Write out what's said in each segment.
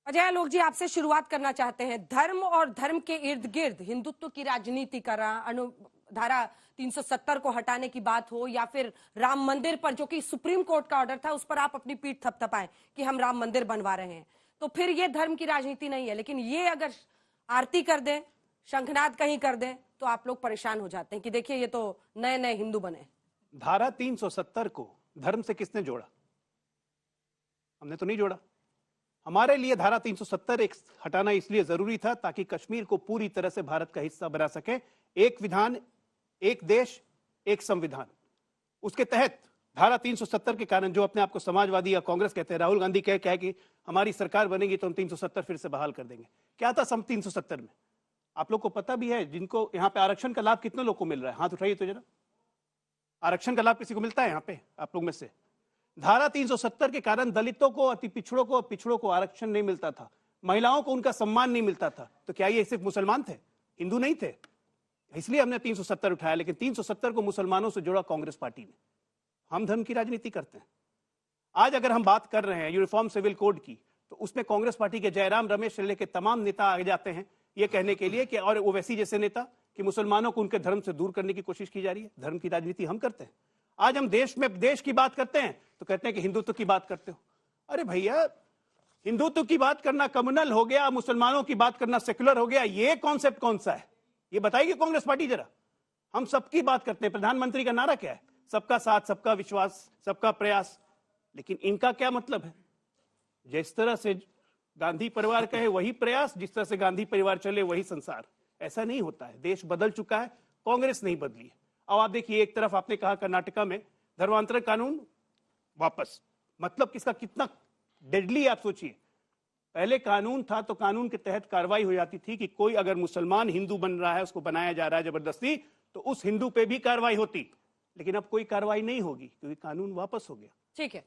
अजय आलोक जी, आपसे शुरुआत करना चाहते हैं। धर्म और धर्म के इर्द गिर्द हिंदुत्व की राजनीति कर रहा, धारा 370 को हटाने की बात हो या फिर राम मंदिर पर, जो कि सुप्रीम कोर्ट का ऑर्डर था, उस पर आप अपनी पीठ थपथपाएं कि हम राम मंदिर बनवा रहे हैं, तो फिर ये धर्म की राजनीति नहीं है। लेकिन ये अगर आरती कर दें, शंखनाद कहीं कर दें, तो आप लोग परेशान हो जाते हैं कि देखिए ये तो नए नए हिंदू बने। धारा 370 को धर्म से किसने जोड़ा? हमने तो नहीं जोड़ा। हमारे लिए धारा 370 एक हटाना इसलिए जरूरी था ताकि कश्मीर को पूरी तरह से भारत का हिस्सा बना सके। एक विधान, एक देश, एक संविधान। उसके तहत धारा 370 के कारण जो अपने आप को समाजवादी या कांग्रेस कहते हैं, राहुल गांधी कह कि हमारी सरकार बनेगी तो हम 370 फिर से बहाल कर देंगे। क्या था सम 370 में? आप लोग को पता भी है, जिनको यहाँ पे आरक्षण का लाभ कितने लोग को मिल रहा है? हाथ उठाइए तो जरा। आरक्षण का लाभ किसी को मिलता है यहाँ पे आप लोग में से? धारा 370 के कारण दलितों को, अति पिछड़ों को आरक्षण नहीं मिलता था, महिलाओं को उनका सम्मान नहीं मिलता था। तो क्या ये सिर्फ मुसलमान थे, हिंदू नहीं थे? इसलिए हमने 370 उठाया। लेकिन 370 को मुसलमानों से जोड़ा कांग्रेस पार्टी ने। हम धर्म की राजनीति करते हैं। आज अगर हम बात कर रहे हैं यूनिफॉर्म सिविल कोड की, तो उसमें कांग्रेस पार्टी के जयराम रमेश से लेकर तमाम नेता आगे जाते हैं ये कहने के लिए कि, और ओवैसी जैसे नेता, कि मुसलमानों को उनके धर्म से दूर करने की कोशिश की जा रही है। धर्म की राजनीति हम करते हैं। आज हम देश की बात करते हैं तो कहते हैं कि हिंदुत्व की बात करते हो। अरे भैया, हिंदुत्व की बात करना कम्युनल हो गया, मुसलमानों की बात करना सेक्युलर हो गया। ये कॉन्सेप्ट कौन सा है? ये बताएगी कांग्रेस पार्टी जरा। हम सबकी बात करते हैं। प्रधानमंत्री का नारा क्या है? सबका साथ, सबका विश्वास, सबका प्रयास। लेकिन इनका क्या मतलब है? जिस तरह से गांधी परिवार कहे वही प्रयास, जिस तरह से गांधी परिवार चले वही संसार। ऐसा नहीं होता है। देश बदल चुका है, कांग्रेस नहीं बदली है। अब आप देखिए, एक तरफ आपने कहा कर्नाटका में धर्मांतरण कानून वापस, मतलब किसका कितना डेडली है आप सोचिए। पहले कानून था तो कानून के तहत कार्रवाई हो जाती थी कि कोई अगर मुसलमान हिंदू बन रहा है, उसको बनाया जा रहा है जबरदस्ती, तो उस हिंदू पे भी कार्रवाई होती। लेकिन अब कोई कार्रवाई नहीं होगी क्योंकि कानून वापस हो गया। ठीक है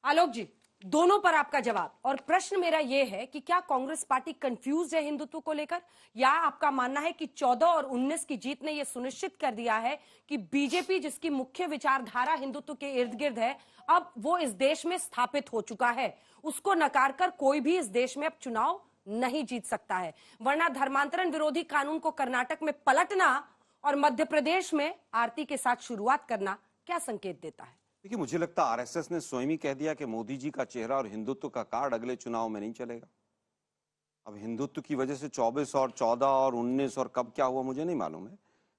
आलोक जी, दोनों पर आपका जवाब। और प्रश्न मेरा यह है कि क्या कांग्रेस पार्टी कंफ्यूज है हिंदुत्व को लेकर, या आपका मानना है कि 14 और 19 की जीत ने यह सुनिश्चित कर दिया है कि बीजेपी, जिसकी मुख्य विचारधारा हिंदुत्व के इर्द गिर्द है, अब वो इस देश में स्थापित हो चुका है, उसको नकार कर कोई भी इस देश में अब चुनाव नहीं जीत सकता है? वरना धर्मांतरण विरोधी कानून को कर्नाटक में पलटना और मध्य प्रदेश में आरती के साथ शुरुआत करना क्या संकेत देता है? देखिए, मुझे लगता है आरएसएस ने स्वयं ही कह दिया कि मोदी जी का चेहरा और हिंदुत्व का कार्ड अगले चुनाव में नहीं चलेगा। अब हिंदुत्व की वजह से 24 और 14 और 19 और कब क्या हुआ मुझे नहीं मालूम है,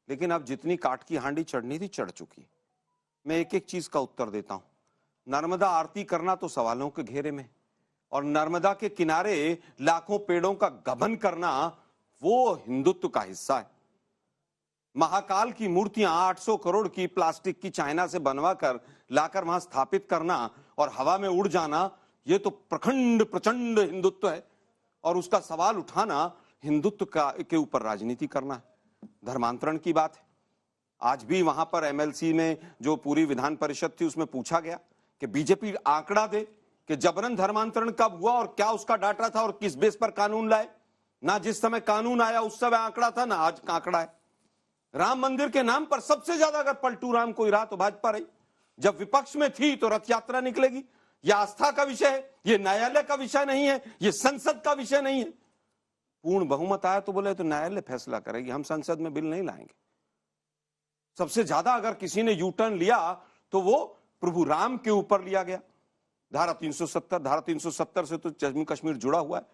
लेकिन अब जितनी काट की हांडी चढ़नी थी चढ़ चुकी। मैं एक एक चीज का उत्तर देता हूं। नर्मदा आरती करना तो सवालों के घेरे में, और नर्मदा के किनारे लाखों पेड़ों का गबन करना वो हिंदुत्व का हिस्सा है। महाकाल की मूर्तियां 800 करोड़ की प्लास्टिक की चाइना से बनवा कर लाकर वहां स्थापित करना और हवा में उड़ जाना, यह तो प्रखंड प्रचंड हिंदुत्व है। और उसका सवाल उठाना हिंदुत्व के ऊपर राजनीति करना है। धर्मांतरण की बात है, आज भी वहां पर एमएलसी में जो पूरी विधान परिषद थी उसमें पूछा गया कि बीजेपी आंकड़ा दे कि जबरन धर्मांतरण कब हुआ और क्या उसका डाटा था और किस बेस पर कानून लाए। ना जिस समय कानून आया उस समय आंकड़ा था, ना आज का आंकड़ा है। राम मंदिर के नाम पर सबसे ज्यादा अगर पलटू राम कोई रहा तो भाजपा रही। जब विपक्ष में थी तो रथ यात्रा निकलेगी। यह आस्था का विषय है, यह न्यायालय का विषय नहीं है, यह संसद का विषय नहीं है। पूर्ण बहुमत आया तो बोले तो न्यायालय फैसला करेगी, हम संसद में बिल नहीं लाएंगे। सबसे ज्यादा अगर किसी ने यू टर्न लिया तो वो प्रभु राम के ऊपर लिया गया। धारा 370 से तो जम्मू कश्मीर जुड़ा हुआ है।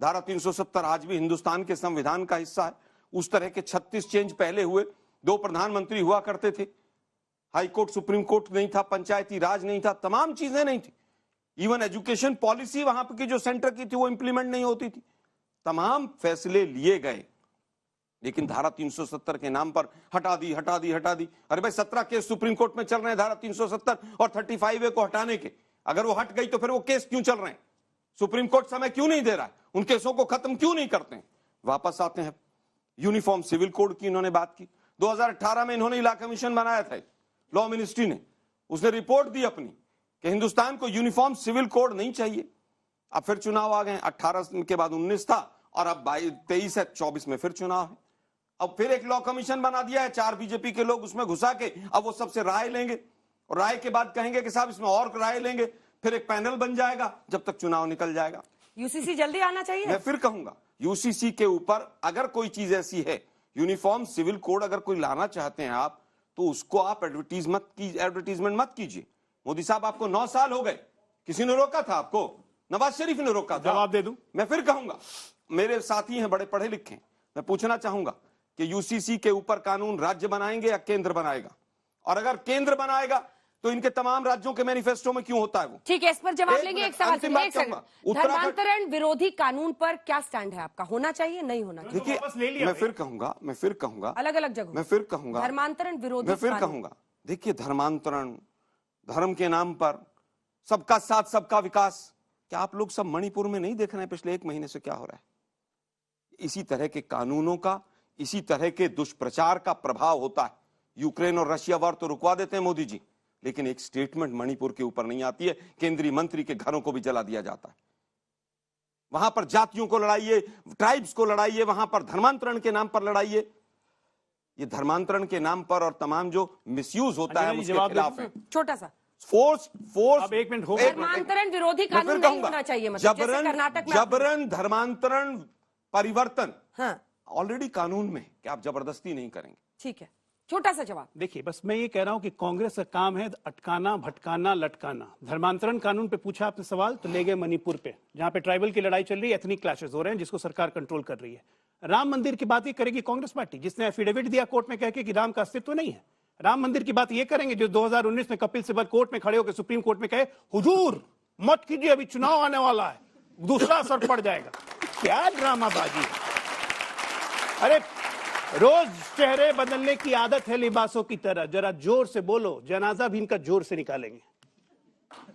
धारा 370 आज भी हिंदुस्तान के संविधान का हिस्सा है। उस तरह के 36 चेंज पहले हुए। 2 प्रधानमंत्री हुआ करते थे, हाई कोर्ट सुप्रीम कोर्ट नहीं था, पंचायती राज नहीं था, तमाम चीजें नहीं थी। इवन एजुकेशन पॉलिसी वहां की जो सेंटर की थी वो इंप्लीमेंट नहीं होती थी। तमाम फैसले लिए गए, लेकिन धारा 370 के नाम पर हटा दी। अरे भाई, 17 केस सुप्रीम कोर्ट में चल रहे हैं धारा 370 और 35A को हटाने के। अगर वो हट गई तो फिर वो केस क्यों चल रहे हैं? सुप्रीम कोर्ट समय क्यों नहीं दे रहा है? उन केसों को खत्म क्यों नहीं करते हैं? वापस आते हैं, यूनिफॉर्म सिविल कोड की इन्होंने बात की। 2018 में इन्होंने इलाका कमीशन बनाया था, लॉ मिनिस्ट्री ने। उसने रिपोर्ट दी अपनी कि हिंदुस्तान को यूनिफॉर्म सिविल कोड नहीं चाहिए। अब फिर चुनाव आ गए, 18 के बाद 19 था और अब 23 है, 24 में फिर चुनाव है। अब फिर एक लॉ कमीशन बना दिया है, 4 बीजेपी के लोग उसमें घुसा के अब वो सबसे राय लेंगे और राय के बाद कहेंगे कि साहब इसमें और राय लेंगे। फिर एक पैनल बन जाएगा जब तक चुनाव निकल जाएगा। यूसीसी जल्दी आना चाहिए। मैं फिर कहूंगा यूसीसी के ऊपर अगर कोई चीज ऐसी है, यूनिफॉर्म सिविल कोड अगर कोई लाना चाहते हैं आप, तो उसको आप एडवर्टीजमेंट मत कीजिए। मोदी साहब आपको 9 साल हो गए, किसी ने रोका था आपको? नवाज शरीफ ने रोका था। जवाब दे दूं? मैं फिर कहूंगा, मेरे साथी हैं बड़े पढ़े लिखे, मैं पूछना चाहूंगा कि यूसीसी के ऊपर कानून राज्य बनाएंगे या केंद्र बनाएगा? और अगर केंद्र बनाएगा तो इनके तमाम राज्यों के मैनिफेस्टो में क्यों होता है वो? ठीक है, इस पर जवाब एक लेंगे। मिनट, एक सवाल अंतिम सुनिए, बात एक सेकंड। कहूंगा। उत्तराखंड- धर्मांतरण विरोधी कानून पर क्या स्टैंड है आपका? होना चाहिए, नहीं होना चाहिए? देखिए, वापस ले लिया मैं भाई। फिर कहूंगा अलग अलग जगह मैं फिर कहूंगा धर्मांतरण विरोधी मैं फिर कानून। कहूंगा, देखिए धर्मांतरण, धर्म के नाम पर सबका साथ सबका विकास, क्या आप लोग सब मणिपुर में नहीं देख रहे हैं पिछले 1 महीने से क्या हो रहा है? इसी तरह के कानूनों का, इसी तरह के दुष्प्रचार का प्रभाव होता है। यूक्रेन और रशिया वार तो रुकवा देते हैं मोदी जी, लेकिन एक स्टेटमेंट मणिपुर के ऊपर नहीं आती है। केंद्रीय मंत्री के घरों को भी जला दिया जाता है। वहां पर जातियों को लड़ाइए, ट्राइब्स को लड़ाइए, वहां पर धर्मांतरण के नाम पर लड़ाइए। ये धर्मांतरण के नाम पर और तमाम जो मिसयूज होता है अंजना जी, उसके जवाब दे खिलाफ दो। है। छोटा सा फोर्स अब 1 मिनट हो गया। धर्मांतरण विरोधी मैं कानून फिर नहीं कहूंगा, होना चाहिए, मतलब जैसे कर्नाटक में जबरन धर्मांतरण परिवर्तन हाँ ऑलरेडी कानून में है कि आप जबरदस्ती नहीं करेंगे। ठीक है, छोटा सा जवाब। देखिए, बस मैं ये कह रहा हूं कि कांग्रेस का काम है अटकाना, भटकाना, लटकाना। धर्मांतरण कानून पे पूछा आपने सवाल, तो ले गए मणिपुर पे, जहां पे ट्राइबल की लड़ाई चल रही है, एथनिक क्लैशेस हो रहे हैं, जिसको सरकार कंट्रोल कर रही है। राम मंदिर की बात ये करेगी कांग्रेस पार्टी, जिसने एफिडेविट दिया कोर्ट में कह के कि राम का अस्तित्व नहीं है। राम मंदिर की बात ये करेंगे जो 2019 में कपिल सिब्बल कोर्ट में खड़े होकर सुप्रीम कोर्ट में कहे, हुजूर मत कीजिए, अभी चुनाव आने वाला है, दूसरा असर पड़ जाएगा। क्या ड्रामाबाजी है! अरे रोज चेहरे बदलने की आदत है लिबासों की तरह। जरा जोर से बोलो, जनाजा भी इनका जोर से निकालेंगे।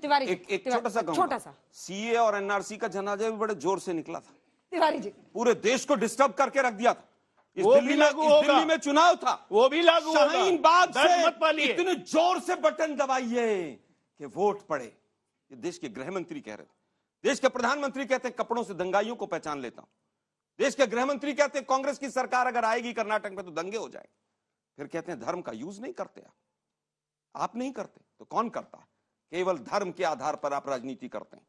तिवारी जी, एक तिवारी- छोटा सा छोटा सा सीए और एनआरसी का जनाजा भी बड़े जोर से निकला था, तिवारी जी, पूरे देश को डिस्टर्ब करके रख दिया था। इस वो दिल्ली भी में लागू इस होगा। दिल्ली में चुनाव था, वो भी लागू होगा। शाहीन बाग डर मत से पालिए। इतने जोर से बटन दबाइए कि वोट पड़े। ये देश के गृह मंत्री कह रहे थे, देश के प्रधानमंत्री कहते हैं कपड़ों से दंगाइयों को पहचान लेता हूं, देश के गृह मंत्री कहते हैं कांग्रेस की सरकार अगर आएगी कर्नाटक में तो दंगे हो जाएंगे। फिर कहते हैं धर्म का यूज नहीं करते आप नहीं करते तो कौन करता है? केवल धर्म के आधार पर आप राजनीति करते हैं।